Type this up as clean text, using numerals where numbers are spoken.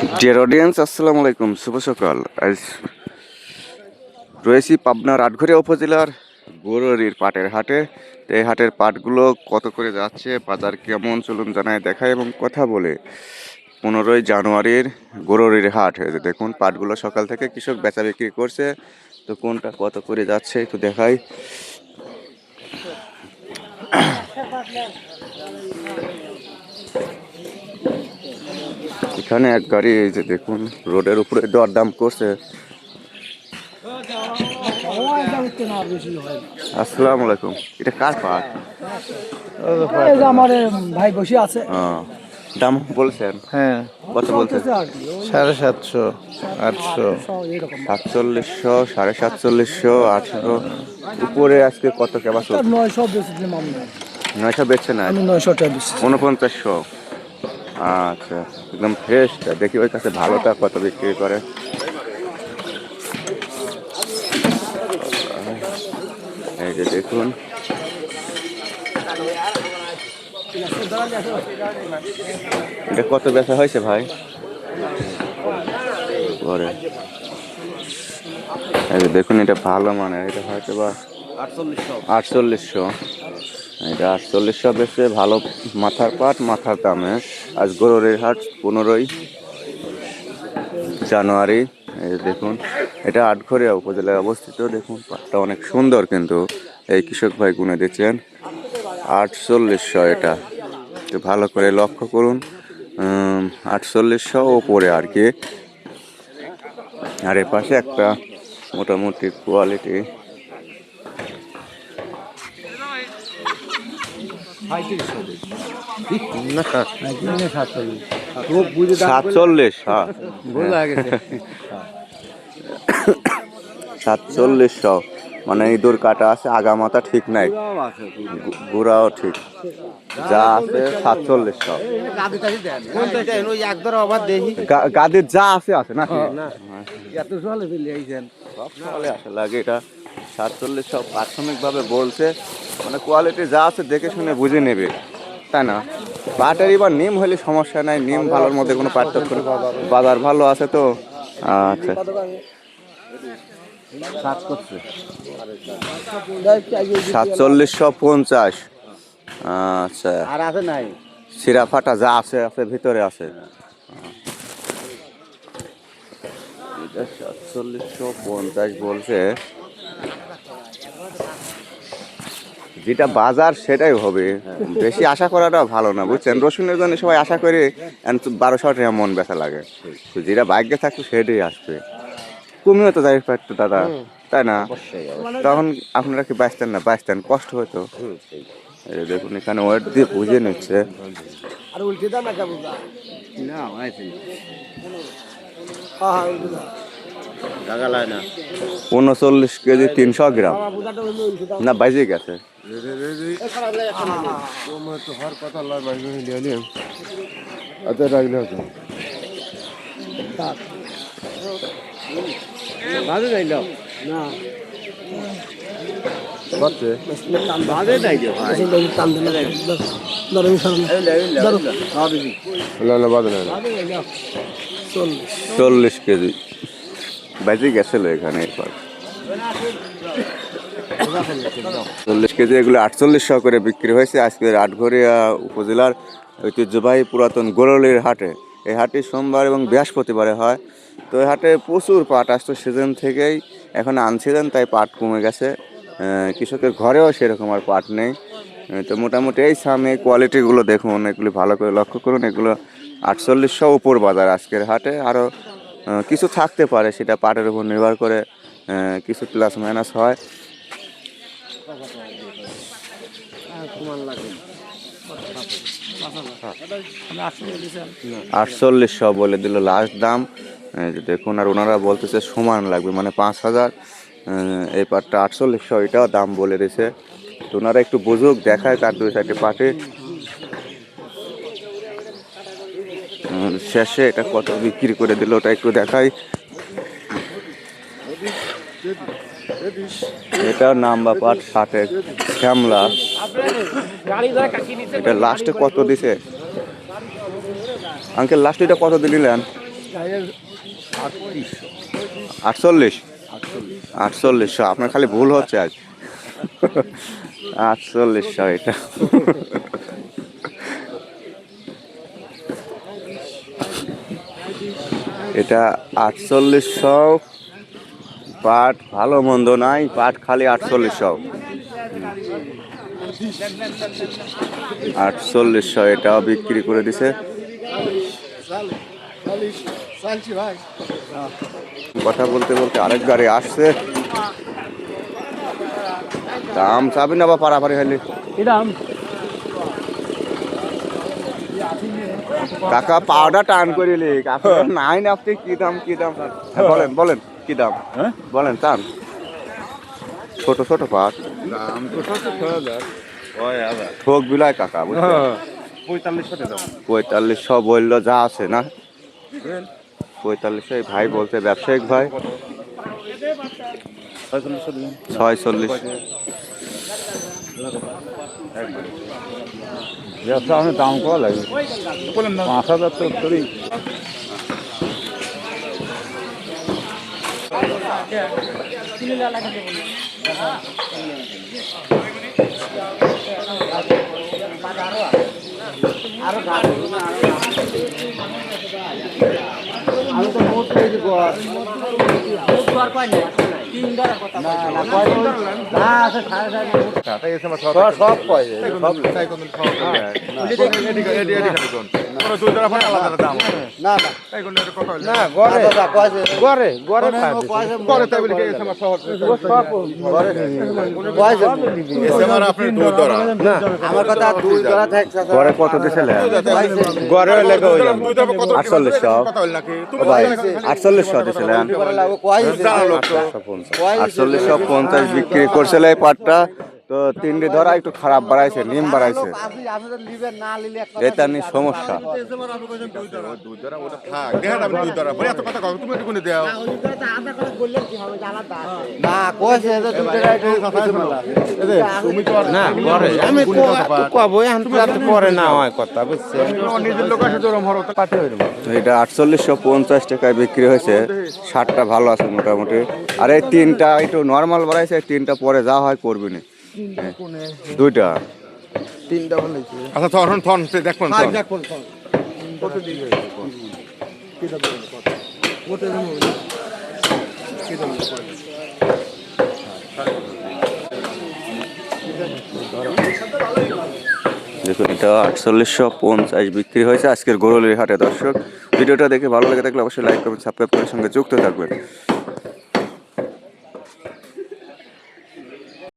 Dear audience, আসসালামু আলাইকুম, শুভ সকাল। আজ রয়েছি পাবনার আটঘরিয়া উপজেলার গরুরির পাটের হাটে। তো এই হাটের পাটগুলো কত করে যাচ্ছে, বাজার কেমন, চলুন জানায় দেখায় এবং কথা বলে। 15ই জানুয়ারির গরুরির হাট। এই যে দেখুন পাটগুলো সকাল থেকে কৃষক বেচা বিক্রি করছে। তো কোনটা কত করে যাচ্ছে একটু দেখাই। এখানে এক গাড়ি, এই যে দেখুন রোডের উপরে দরদাম করছে। আসসালামু আলাইকুম, এটা কার পাট? আমার ভাই বসে আছে। দাম বলছেন? হ্যাঁ, কত বলছেন? 750, 800। 4700, 4750, 800 উপরে। আজকে কত কেবা চলছে? 900 বেচছিলাম আমি। 900 বেচছে না, আমি 900 টাকা বেচছি। 4900। আচ্ছা, একদম ফ্রেশটা দেখি ওই কাছে ভালোটা কত বিক্রি করে। এই যে দেখুন এটা কত বেচা হয়েছে ভাই? পরে এই যে দেখুন এটা ভালো মানের, এটা হয়তো বা 4800। এটা 4800 বেচে, ভালো মাথার পাট, মাথার দামে। আজ গরুরের হাট 15ই জানুয়ারি। এই যে দেখুন এটা আটঘরিয়া উপজেলায় অবস্থিত। দেখুন পাটটা অনেক সুন্দর, কিন্তু এই কৃষক ভাই গুনে দিচ্ছেন 4800। এটা তো ভালো করে লক্ষ্য করুন, 4800 ওপরে আর কি। আর এ পাশে একটা মোটামুটি কোয়ালিটি 47। হ্যাঁ, 4700 মানে ইঁদুর কাটা আছে, আগা মাথা ঠিক নাই, গোড়াও ঠিক, যা আছে 4700। গাদির যা আছে আছে না, আসে লাগে এটা 4700 প্রাথমিকভাবে বলছে। মানে কোয়ালিটি যা আছে দেখে শুনে বুঝে নেবে, তাই না? পাটের এবার নিম হলে সমস্যা নাই, নিম ভালোর মধ্যে কোনো পার্থক্য নেই, বাজার ভালো আছে তো। আচ্ছা, 4750। আচ্ছা, আর আছে নাই? সিরা ফাটা যা আছে আছে ভিতরে আছে। 4750 বলছে, যেটা বাজার সেটাই হবে। বেশি আশা করাটা ভালো না, বুঝছেন? রসুনের জন্য সবাই আশা করে 1200 টাকা মন বেচা লাগে। তো যেটা ভাগ্যে থাকতো সেটাই আসবে। তুমিও তো যাই পারতো দাদা, তাই না? তখন আপনারা কি বাঁচতেন না? বাঁচতেন, কষ্ট হতো। এই দেখুন এখানে ওয়েট দিয়ে বুঝে নিচ্ছে। আর উল্টে দাও না কেবল না আইছি। হ্যাঁ উল্টে দাও। 39 কেজি 300 গ্রাম না, বাইজে গেছে। বাজে যাইল না, কত বাজে যাই যে ভাই টান দেন ধরো ধরো 40 কেজি বাইজে গেছিল এখানে। এরপর 40 কেজি, এগুলো 4800 করে বিক্রি হয়েছে আজকের আটঘরিয়া উপজেলার ঐতিহ্যবাহী পুরাতন গরুরির হাটে। এই হাটে সোমবার এবং বৃহস্পতিবারে হয়। তো এই হাটে প্রচুর পাট আসতো সিজন থেকেই, এখন আনসিজন তাই পাট কমে গেছে। কৃষকের ঘরেও সেরকম আর পাট নেই। তো মোটামুটি এই সামনে কোয়ালিটিগুলো দেখুন, এগুলি ভালো করে লক্ষ্য করুন। এগুলো 4800 উপর বাজার আজকের হাটে। আরও কিছু থাকতে পারে, সেটা পাটের উপর নির্ভর করে কিছু প্লাস মাইনাস হয়। 4800 বলে দিল লাস্ট দাম। দেখুন, আর ওনারা বলতেছে সমান লাগবে, মানে 5000। এই পাটটা 4800, এটাও দাম বলে দিয়েছে। তো ওনারা একটু বুঝুক, দেখায় তার 2-4টি পাটে শেষে এটা কত বিক্রি করে দিল ওটা একটু দেখাই। এটা নাম্বার পাট 60 শ্যামলা। এটা লাস্টে কত দিছে আঙ্কেল? লাস্টে এটা কত দিলেন? আটচল্লিশ 4800, আপনার খালি ভুল হচ্ছে আজ। 4800 এটা। এটা 4800 পাট, ভালো মন্দ নাই, পাট খালি 4800। 4800 এটাও বিক্রি করে দিছে। কথা বলতে বলতে আরেক গাড়ি আসছে। দাম চাবি না বা পারাপারি হইলে কাকা পাউডা টান করিলি কাকা নাই না, আপনি কি দাম বলেন বলেন কি দাম বলেন চান। ছোট ছোট পাট ঠোক বিলায় কাকা, বুঝলেন? 4500 বললো, যা আছে না 4500। ভাই বলতে ব্যবসায়িক ভাই 46। আমি দাম করা লাগে 5000 তো তোরই। সব পয়সা না না গড়ে গড়ে আমার কথা দুই ধরা থাকছে পরে কত দিয়েছিলেন? গড়ে লেগে হয়ে যাবে 4800 ভাই, 4800 দিয়েছিলেন। 4850 বিক্রি করছিল এই পাটটা। তো তিনটি ধরা একটু খারাপ বাড়াইছে, নিম বাড়াইছে, এটা নিয়ে সমস্যা। না কইছে যে দুই ধরা না গড়ে আমি কব এখন পরে না হয় কথা বুঝছেন। এটা 4850 টাকায় বিক্রি হয়েছে। 60টা ভালো আছে মোটামুটি, আর এই তিনটা একটু নর্মাল বাড়াইছে, এই তিনটা পরে যা হয় করবি না। দুইটা তিনটা বলেছি আচ্ছা তখন ফোন দেখুন দেখুন, এটা 4850 বিক্রি হয়েছে আজকের গরুলির হাটে। দর্শক, ভিডিওটা দেখে ভালো লেগে থাকলে অবশ্যই লাইক করবেন, সাবস্ক্রাইব করে সঙ্গে যুক্ত থাকবেন।